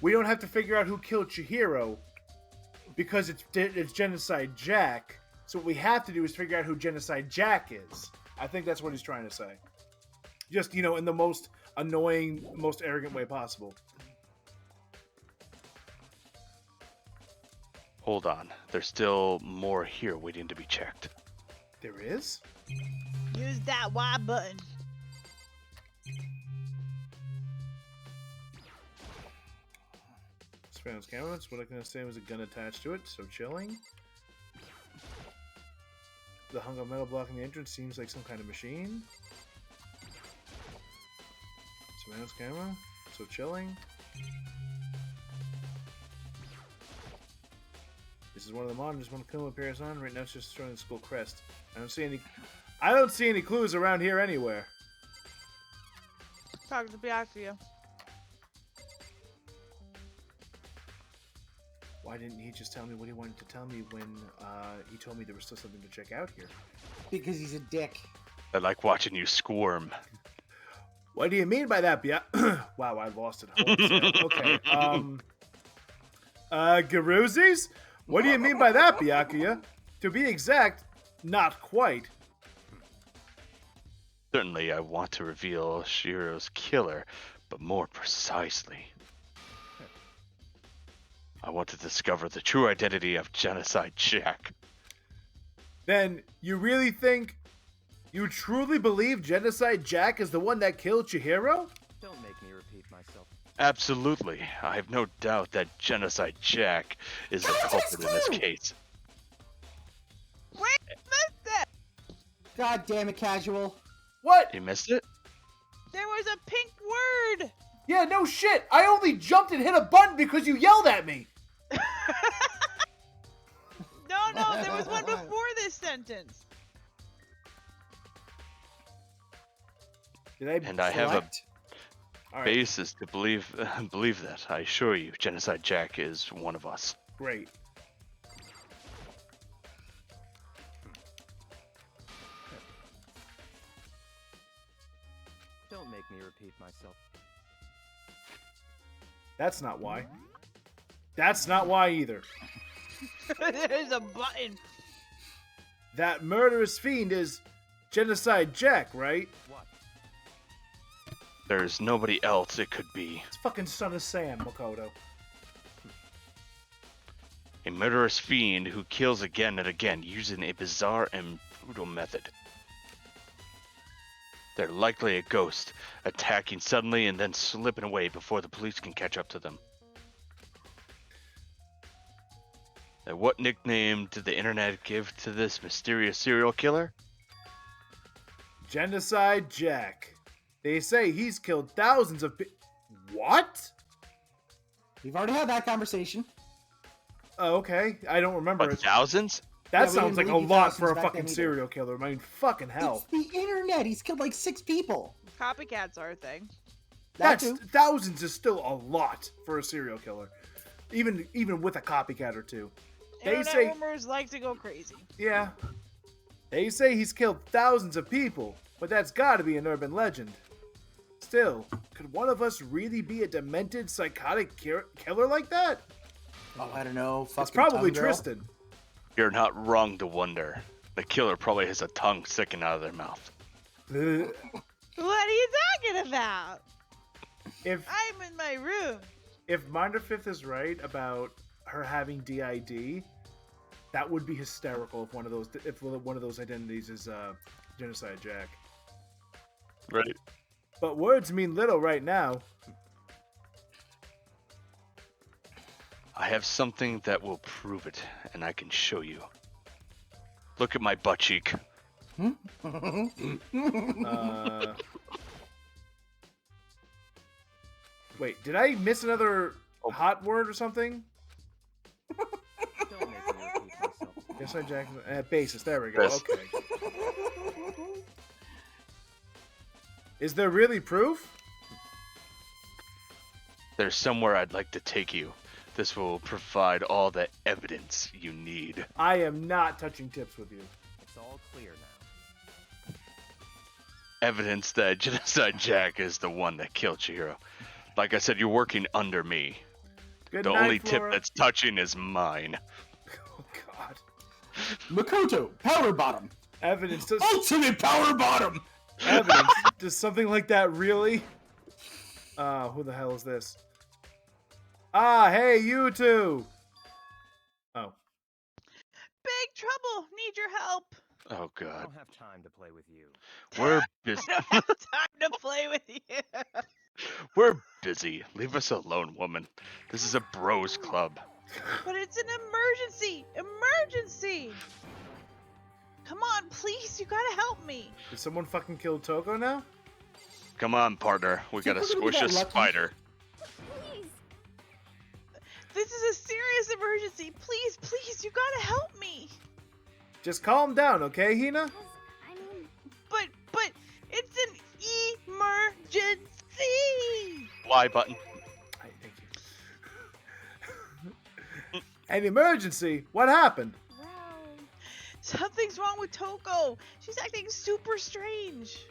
we don't have to figure out who killed Chihiro because it's Genocide Jack. So what we have to do is figure out who Genocide Jack is. I think that's what he's trying to say. Just, in the most annoying, most arrogant way possible. Hold on. There's still more here waiting to be checked. There is? Use that Y button. Surveillance camera. That's what I can say was a gun attached to it, so chilling. The hung up metal blocking the entrance seems like some kind of machine. Surveillance camera, so chilling. This is one of the monitors one film appears on. Right now it's just showing the school crest. I don't see any clues around here anywhere. Talk to Byakuya. Why didn't he just tell me what he wanted to tell me when he told me there was still something to check out here? Because he's a dick. I like watching you squirm. What do you mean by that, Wow, I lost it. Okay. Garuzis? What do you mean by that, Byakuya? To be exact, not quite. Certainly, I want to reveal Shiro's killer, but more precisely, I want to discover the true identity of Genocide Jack. Then, you really think... You truly believe Genocide Jack is the one that killed Chihiro? Don't make me repeat myself. Absolutely. I have no doubt that Genocide Jack is the culprit in this case. Wait, missed it! God damn it, Casual. What? You missed it? There was a pink word! Yeah, no shit. I only jumped and hit a button because you yelled at me. No, there was one before this sentence. Did I And I have a All right, basis to believe that. I assure you, Genocide Jack is one of us. great. Don't make me repeat myself. That's not why. That's not why either. There's a button. That murderous fiend is Genocide Jack, right? What? There's nobody else it could be. It's fucking Son of Sam, Makoto. A murderous fiend who kills again and again using a bizarre and brutal method. They're likely a ghost, attacking suddenly and then slipping away before the police can catch up to them. Now, what nickname did the internet give to this mysterious serial killer? Genocide Jack. They say he's killed thousands of What? We've already had that conversation. Oh, okay. I don't remember What, it. thousands? That Yeah, we sounds like didn't a believe you lot for a thousands back fucking then either. serial killer. I mean, fucking hell. It's the internet. He's killed like 6 people. Copycats are a thing. That That's too. thousands is still a lot for a serial killer. Even with a copycat or two. They Internet say rumors like to go crazy. Yeah. They say he's killed thousands of people, but that's gotta be an urban legend. Still, could one of us really be a demented, psychotic killer like that? Oh, I don't know. It's Fucking probably tongue girl. Tristan. You're not wrong to wonder. The killer probably has a tongue sticking out of their mouth. What are you talking about? If I'm in my room. if Minder Fifth is right about her having DID, that would be hysterical if one of those identities is Genocide Jack. Right. But words mean little right now. I have something that will prove it, and I can show you. Look at my butt cheek. Wait, did I miss another hot word or something? Don't make me repeat myself. Genocide Jack. Basis. There we go. Yes. Okay. Is there really proof? There's somewhere I'd like to take you. This will provide all the evidence you need. I am not touching tips with you. It's all clear now. Evidence that Genocide Jack is the one that killed Chihiro. Like I said, you're working under me. Good The night, only Flora. tip that's touching is mine. Oh God. Makoto, power bottom. Evidence. Does Ultimate power bottom. evidence? Does something like that really? Who the hell is this? Ah, hey, you two. Oh. Big trouble. Need your help. Oh I God. don't have time to play with you. We're I busy. don't have time to play with you. We're busy. Leave us alone, woman. This is a bros club. But it's an emergency. Emergency. Come on, please. You gotta help me. Did someone fucking kill Toko now? Come on, partner. We Think gotta we're gonna be squish a that lucky? spider. Please. This is a serious emergency. Please, please, you gotta help me. Just calm down, okay, Hina? I mean, But it's an emergency. Y button. Hey, thank you. An emergency? What happened? well, Something's wrong with Toko. She's acting super strange.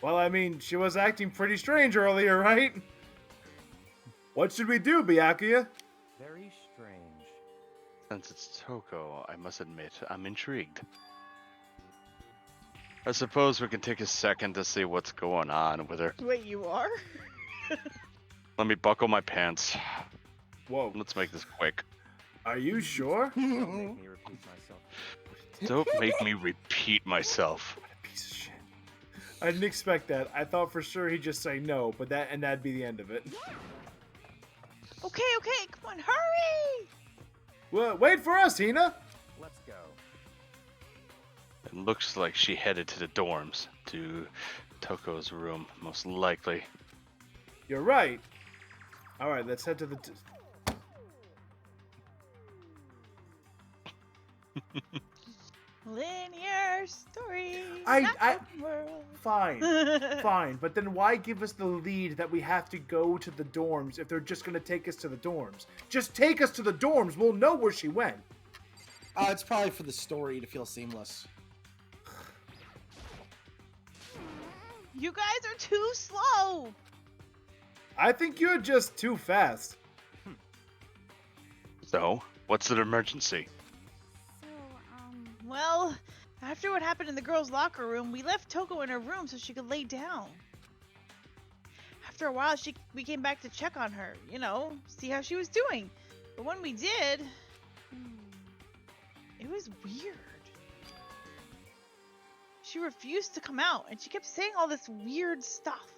Well, I mean, she was acting pretty strange earlier, right? What should we do, Byakuya? Very strange. Since it's Toko, I must admit, I'm intrigued. I suppose we can take a second to see what's going on with her. Wait, you are? Let me buckle my pants. Whoa. Let's make this quick. Are you sure? Don't make me repeat myself. Don't make me repeat myself. What a piece of shit. I didn't expect that. I thought for sure he'd just say no, but that'd be the end of it. Okay, come on, hurry! Well, wait for us, Hina. Let's go. It looks like she headed to the dorms, to Toko's room, most likely. You're right. All right, let's head to the. Linear story. I- not the world. Fine, fine, but then why give us the lead that we have to go to the dorms if they're just gonna take us to the dorms? Just take us to the dorms. We'll know where she went. It's probably for the story to feel seamless. You guys are too slow. I think you're just too fast. So, what's the emergency? so, Well, after what happened in the girls' locker room, we left Toko in her room so she could lay down. After a while, we came back to check on her, see how she was doing. But when we did, it was weird. She refused to come out, and she kept saying all this weird stuff.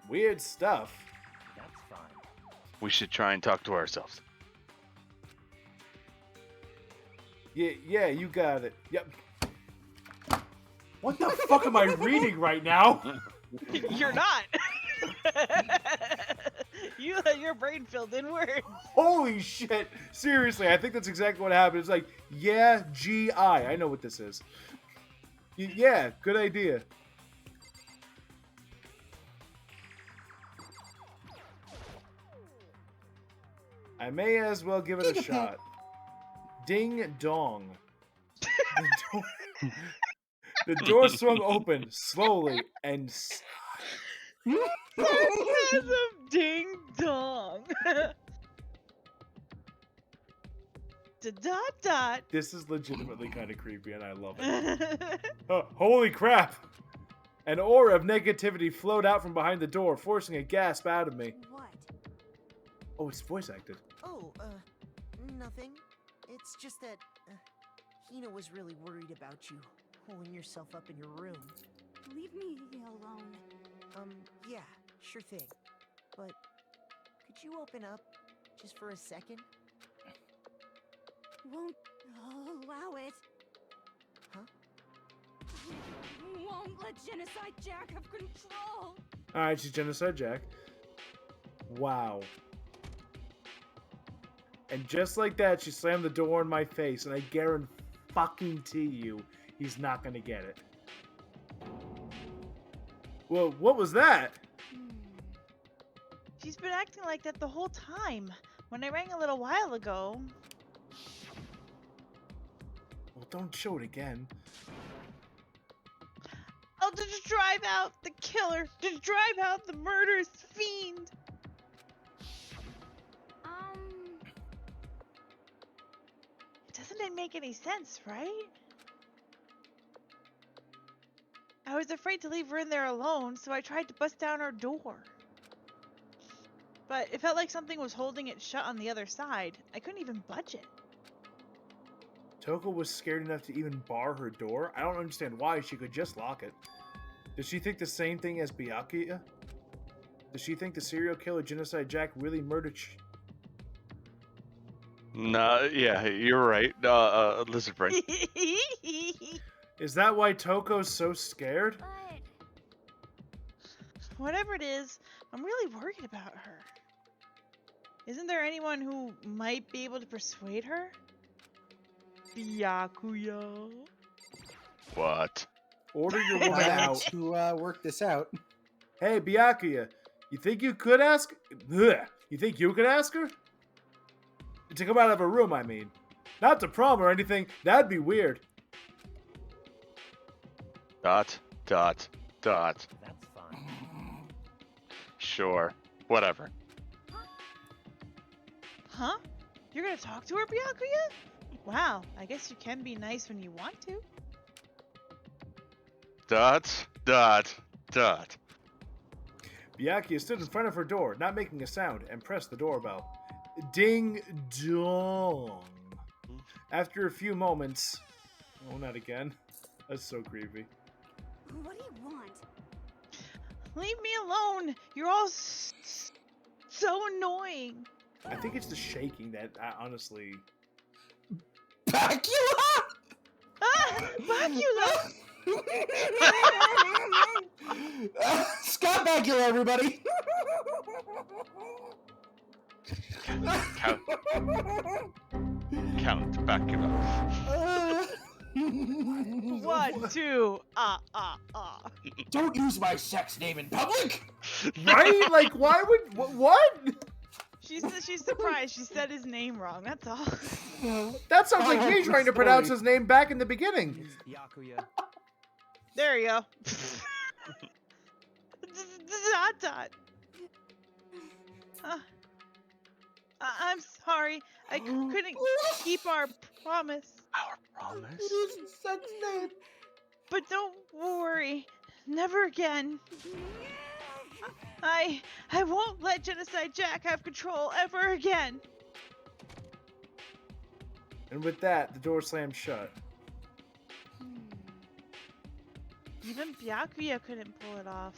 Weird stuff. That's fine. We should try and talk to ourselves. Yeah, you got it. Yep. What the fuck am I reading right now? You're not. You let your brain filled in words. Holy shit! Seriously, I think that's exactly what happened. It's like, yeah, G-I. I know what this is. Yeah, good idea. I may as well give it a shot. Ding dong. The door swung open slowly and Sarcasm, ding dong. Dot. this is legitimately kind of creepy and I love it. Holy crap! An aura of negativity flowed out from behind the door, forcing a gasp out of me. what? Oh, it's voice acted. Oh, nothing. It's just that Hina was really worried about you holding yourself up in your room. Leave me alone. Yeah, sure thing. But could you open up just for a second? Won't allow it. Huh? Won't let Genocide Jack have control. Alright, she's Genocide Jack. Wow. And just like that, she slammed the door in my face, and I guarantee you, he's not gonna get it. Well, what was that? She's been acting like that the whole time. When I rang a little while ago. Well, don't show it again. well, to drive out the killer, to drive out the murderous fiend. Doesn't it make any sense, right? I was afraid to leave her in there alone, so I tried to bust down her door. But it felt like something was holding it shut on the other side. I couldn't even budge it. Toko was scared enough to even bar her door? I don't understand why. She could just lock it. Does she think the same thing as Byakuya? Does she think the serial killer Genocide Jack really murdered Nah, yeah, you're right. Lizard brain. Is that why Toko's so scared? But Whatever it is, I'm really worried about her. Isn't there anyone who might be able to persuade her? Byakuya. What? Order your I woman have out. to work this out. Hey, Byakuya, you think you could ask? Ugh. You think you could ask her? To come out of her room, I mean. Not to prom or anything. That'd be weird. Dot, dot, dot. That's fine. Sure. Whatever. Huh? You're gonna talk to her, Byakuya? Wow, I guess you can be nice when you want to. Dot, dot, dot. Byakuya stood in front of her door, not making a sound, and pressed the doorbell. Ding dong. After a few moments... Oh, not again. That's so creepy. what do you want? Leave me alone! You're all so annoying. I think it's the shaking that, honestly... Bacula! Ah! Byakuya! Scott Bacula, everybody! Count Bacula. 1, 2, Don't use my sex name in public! Right? Like, why would... What? She's surprised. She said his name wrong. That's all. That sounds like I me heard the trying to pronounce story. his name back in the beginning. Byakuya. There you go. Dot dot. I'm sorry. I couldn't keep our promise. Our promise? Sex name. But don't worry. Never again. I won't let Genocide Jack have control ever again. And with that, the door slammed shut. Even Byakuya couldn't pull it off.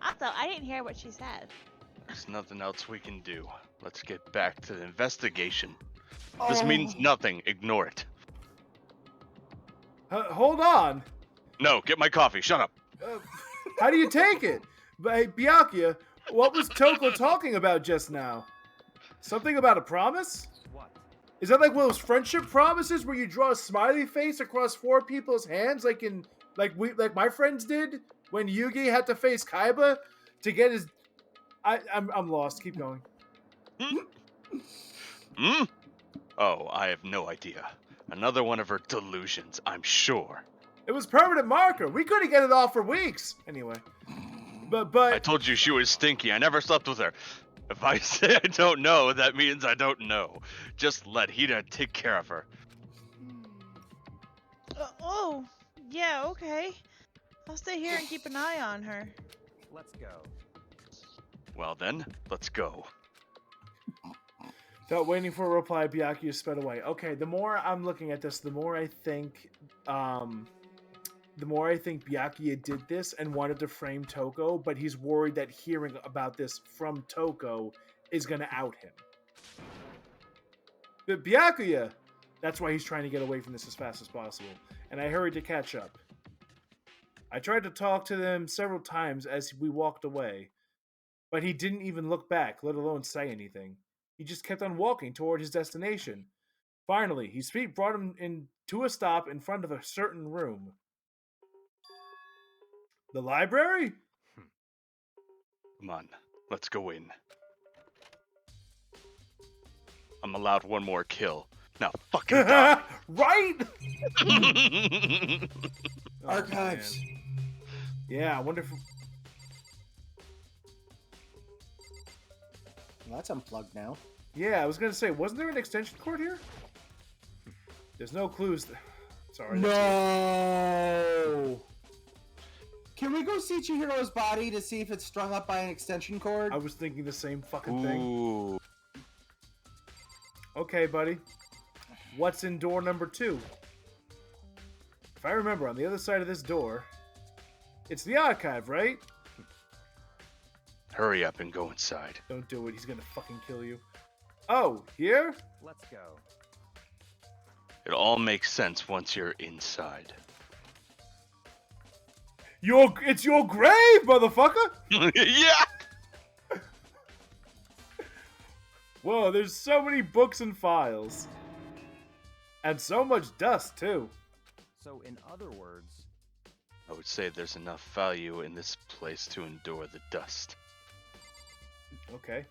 Also, I didn't hear what she said. There's nothing else we can do. Let's get back to the investigation. This means nothing. Ignore it. Hold on. No, get my coffee. Shut up. How do you take it? Hey, Byakuya, what was Toko talking about just now? Something about a promise? What? Is that like one of those friendship promises where you draw a smiley face across 4 people's hands, like my friends did when Yugi had to face Kaiba to get his? I'm lost. Keep going. Hmm? Oh, I have no idea. Another one of her delusions, I'm sure. It was permanent marker. We couldn't get it off for weeks. Anyway, but I told you she was stinky. I never slept with her. If I say I don't know, that means I don't know. Just let Hida take care of her. Oh, yeah, okay. I'll stay here and keep an eye on her. Let's go. Well then, let's go. without waiting for a reply, Byakuya sped away. Okay, the more I'm looking at this, the more I think Byakuya did this and wanted to frame Toko, but he's worried that hearing about this from Toko is going to out him. But Byakuya, that's why he's trying to get away from this as fast as possible. And I hurried to catch up. I tried to talk to them several times as we walked away, but he didn't even look back, let alone say anything. He just kept on walking toward his destination. Finally, his feet brought him to a stop in front of a certain room. The library? Come on, let's go in. I'm allowed one more kill. Now fucking die. Right? Oh, Archives. man. Yeah, I wonder if... Well, that's unplugged now. Yeah, I was gonna say, wasn't there an extension cord here? There's no clues. Sorry. that's No. Can we go see Chihiro's body to see if it's strung up by an extension cord? I was thinking the same fucking thing. Ooh. Okay, buddy. What's in door number 2? If I remember, on the other side of this door, it's the archive, right? Hurry up and go inside. Don't do it. He's gonna fucking kill you. Oh, here? Let's go. It all makes sense once you're inside. It's your grave, motherfucker! Yeah! Whoa, there's so many books and files. And so much dust, too. So, in other words, I would say there's enough value in this place to endure the dust. Okay.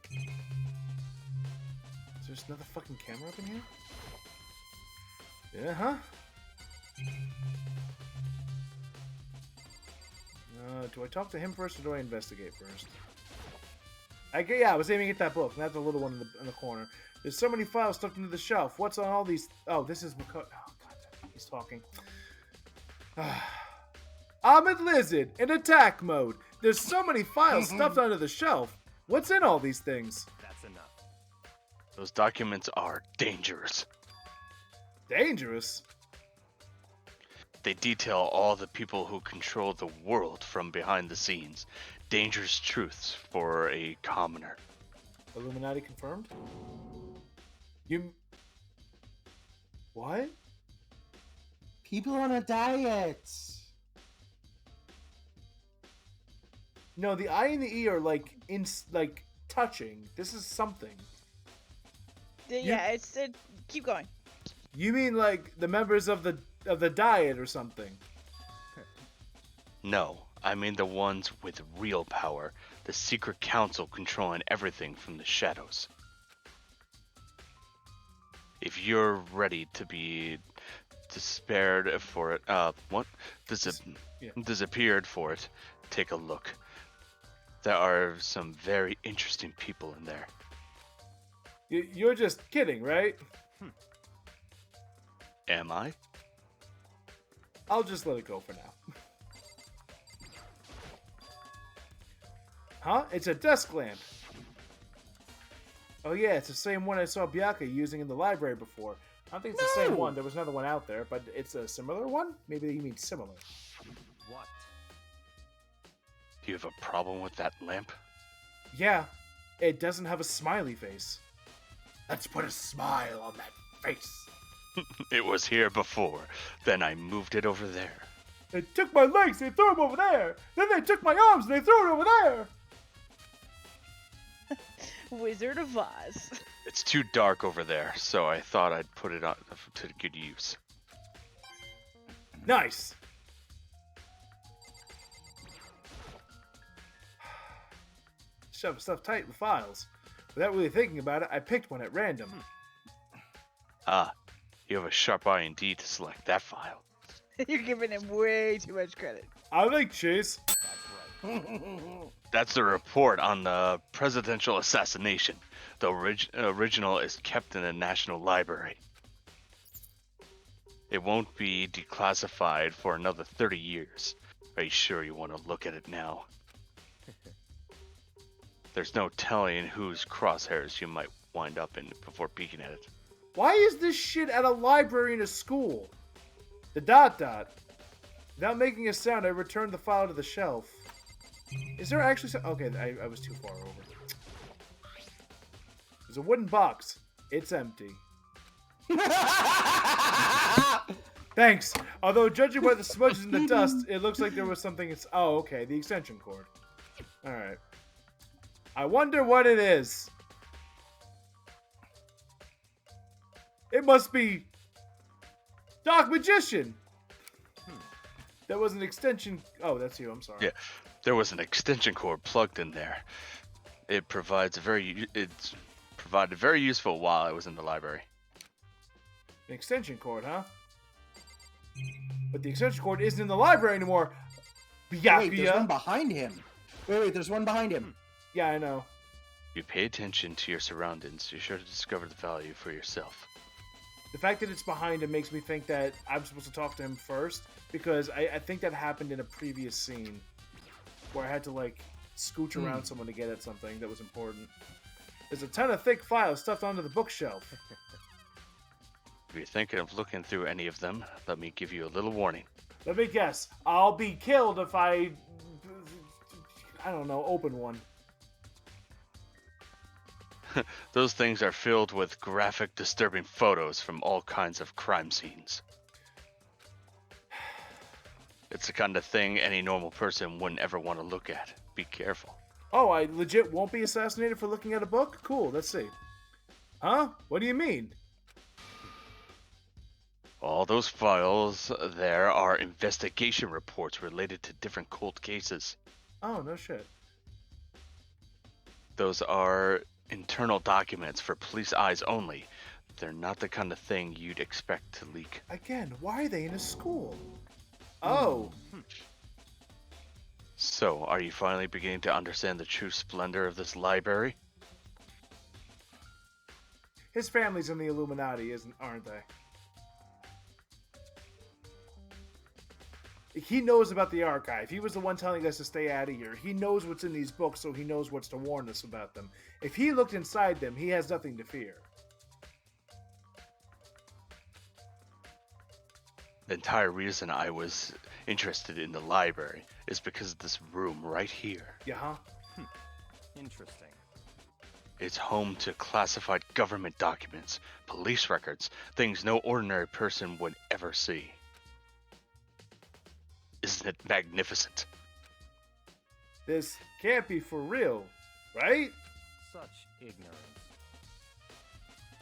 Is there another fucking camera up in here? Yeah, huh? Do I talk to him first or do I investigate first? Yeah, I was aiming at that book, not the little one in the corner. There's so many files stuffed into the shelf. What's on all these? Oh, this is oh god, he's talking. Armored Lizard in attack mode. There's so many files stuffed under the shelf. What's in all these things? that's enough. Those documents are dangerous. Dangerous. They detail all the people who control the world from behind the scenes. Dangerous truths for a commoner. Illuminati confirmed? You... What? People on a diet. No, the I and the E are like touching. This is something. Yeah, it's keep going. You mean like the members of the diet or something? No, I mean the ones with real power. The secret council controlling everything from the shadows. If you're ready to be despaired for it, disappeared for it, take a look. There are some very interesting people in there. You're just kidding, right? Am I? I'll just let it go for now. Huh? It's a desk lamp. Oh yeah, it's the same one I saw Bianca using in the library before. I don't think it's the same one. There was another one out there, but it's a similar one? Maybe you mean similar. What? Do you have a problem with that lamp? Yeah, it doesn't have a smiley face. Let's put a smile on that face. It was here before. Then I moved it over there. They took my legs, they threw them over there. Then they took my arms, and they threw it over there. Wizard of Oz. It's too dark over there, so I thought I'd put it on to good use. Nice. Shove stuff tight with files. Without really thinking about it, I picked one at random. Ah, you have a sharp eye indeed to select that file. You're giving him way too much credit. I like cheese. That's the report on the presidential assassination. The original is kept in the National Library. It won't be declassified for another 30 years. Are you sure you want to look at it now? There's no telling whose crosshairs you might wind up in before peeking at it. Why is this shit at a library in a school? The dot. Without making a sound, I returned the file to the shelf. Is there actually some... Okay, I was too far over. There's a wooden box. It's empty. Thanks. Although, judging by the smudges in the dust, it looks like there was something... Oh, okay. The extension cord. Alright. I wonder what it is. It must be... Dark Magician! That was an extension... Oh, that's you. I'm sorry. Yeah, there was an extension cord plugged in there. It's provided very useful while I was in the library. An extension cord, huh? But the extension cord isn't in the library anymore. Wait, there's one Byakuya. behind him. Wait, there's one behind him. Yeah, I know. If you pay attention to your surroundings, you're sure to discover the value for yourself. The fact that it's behind him makes me think that I'm supposed to talk to him first, because I think that happened in a previous scene where I had to, like, scooch around someone to get at something that was important. There's a ton of thick files stuffed onto the bookshelf. If you're thinking of looking through any of them, let me give you a little warning. Let me guess. I'll be killed if I don't know, open one. Those things are filled with graphic, disturbing photos from all kinds of crime scenes. It's the kind of thing any normal person wouldn't ever want to look at. Be careful. Oh, I legit won't be assassinated for looking at a book? Cool, let's see. Huh? What do you mean? All those files there are investigation reports related to different cold cases. Oh, no shit. Those are internal documents for police eyes only. They're not the kind of thing you'd expect to leak. Again, why are they in a school? Oh. So, are you finally beginning to understand the true splendor of this library? His family's in the Illuminati, aren't they? He knows about the archive. He was the one telling us to stay out of here. He knows what's in these books, so he knows what's to warn us about them. If he looked inside them, he has nothing to fear. The entire reason I was interested in the library is because of this room right here. Yeah, huh? Interesting. It's home to classified government documents, police records, things no ordinary person would ever see. Isn't it magnificent? This can't be for real, right? Such ignorance.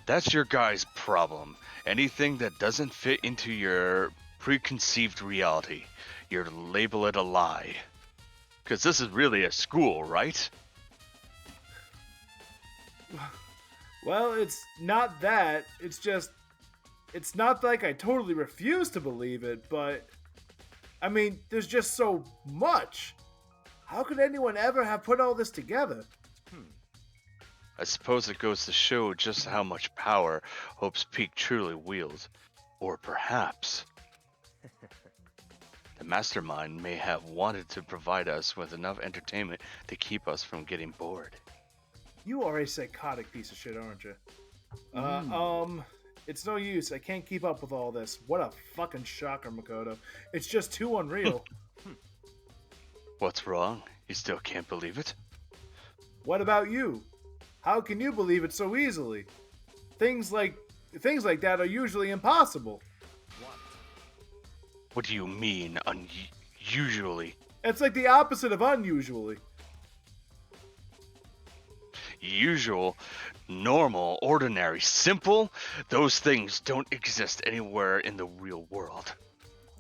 That's your guy's problem. Anything that doesn't fit into your preconceived reality, you're to label it a lie. Because this is really a school, right? Well, it's not that. It's just... It's not like I totally refuse to believe it, but... I mean, there's just so much. How could anyone ever have put all this together? I suppose it goes to show just how much power Hope's Peak truly wields. Or perhaps the mastermind may have wanted to provide us with enough entertainment to keep us from getting bored. You are a psychotic piece of shit, aren't you? It's no use. I can't keep up with all this. What a fucking shocker, Makoto. It's just too unreal. What's wrong? You still can't believe it? What about you? How can you believe it so easily? Things like that are usually impossible. What do you mean, usually? It's like the opposite of unusually. Usual, normal, ordinary, simple, those things don't exist anywhere in the real world.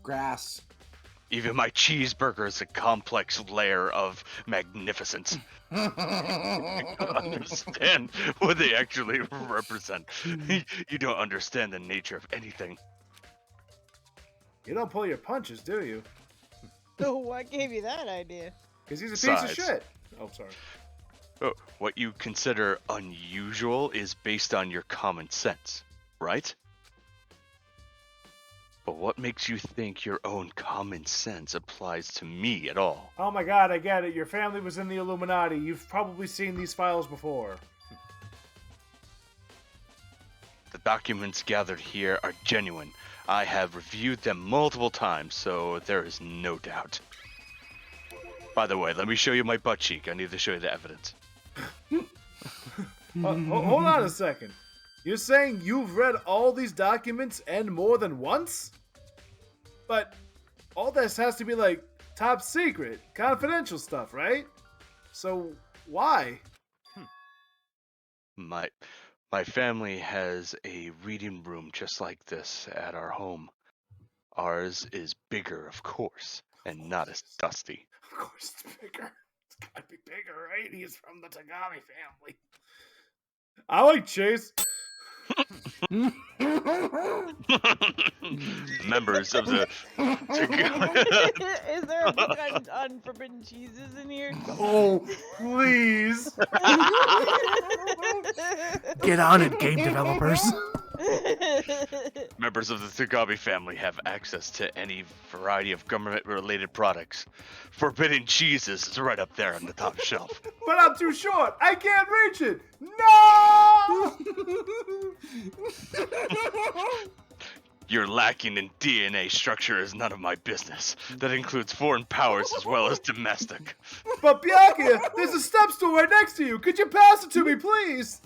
Grass. Even my cheeseburger is a complex layer of magnificence. Understand what they actually represent. You don't understand the nature of anything. You don't pull your punches, do you? So what gave you that idea? Because he's a piece of Besides- shit. Oh, sorry. What you consider unusual is based on your common sense, right? But what makes you think your own common sense applies to me at all? Oh my god, I get it. Your family was in the Illuminati. You've probably seen these files before. The documents gathered here are genuine. I have reviewed them multiple times, so there is no doubt. By the way, let me show you my butt cheek. I need to show you the evidence. Hold on a second. You're saying you've read all these documents and more than once? But all this has to be like top secret, confidential stuff, right? So why? My family has a reading room just like this at our home. Ours is bigger, of course, and not as dusty. Of course it's bigger. It's gotta be bigger, right? He's from the Tagami family. I like Chase. Members of the Is there a book on forbidden cheeses in here? Oh, please. Get on it, game developers. members of the Tagabi family have access to any variety of government-related products. Forbidden cheeses is right up there on the top shelf. But I'm too short. I can't reach it. No! Your lacking in DNA structure is none of my business. That includes foreign powers as well as domestic. But Byakuya, there's a step stool right next to you. Could you pass it to me, please?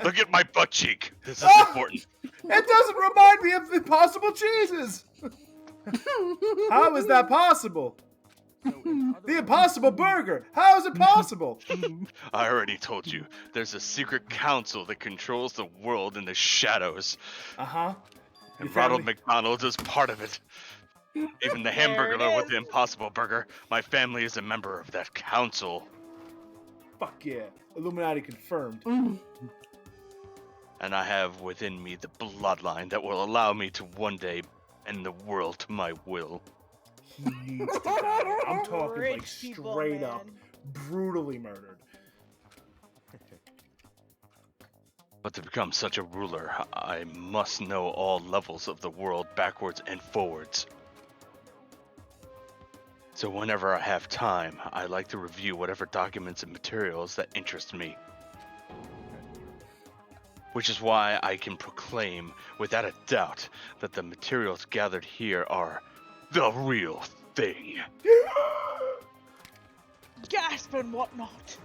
Look at my butt cheek. This is important. It doesn't remind me of impossible cheeses. How is that possible? The Impossible Burger. How is it possible? I already told you. There's a secret council that controls the world in the shadows. Uh-huh. And Ronald McDonald is part of it. Even the hamburger with the Impossible Burger, my family is a member of that council. Fuck yeah. Illuminati confirmed. And I have within me the bloodline that will allow me to one day bend the world to my will. He needs to die. I'm talking like Rich people, straight up man. brutally murdered. But to become such a ruler, I must know all levels of the world backwards and forwards. So whenever I have time, I like to review whatever documents and materials that interest me. Which is why I can proclaim without a doubt that the materials gathered here are the real thing. Gasp and whatnot.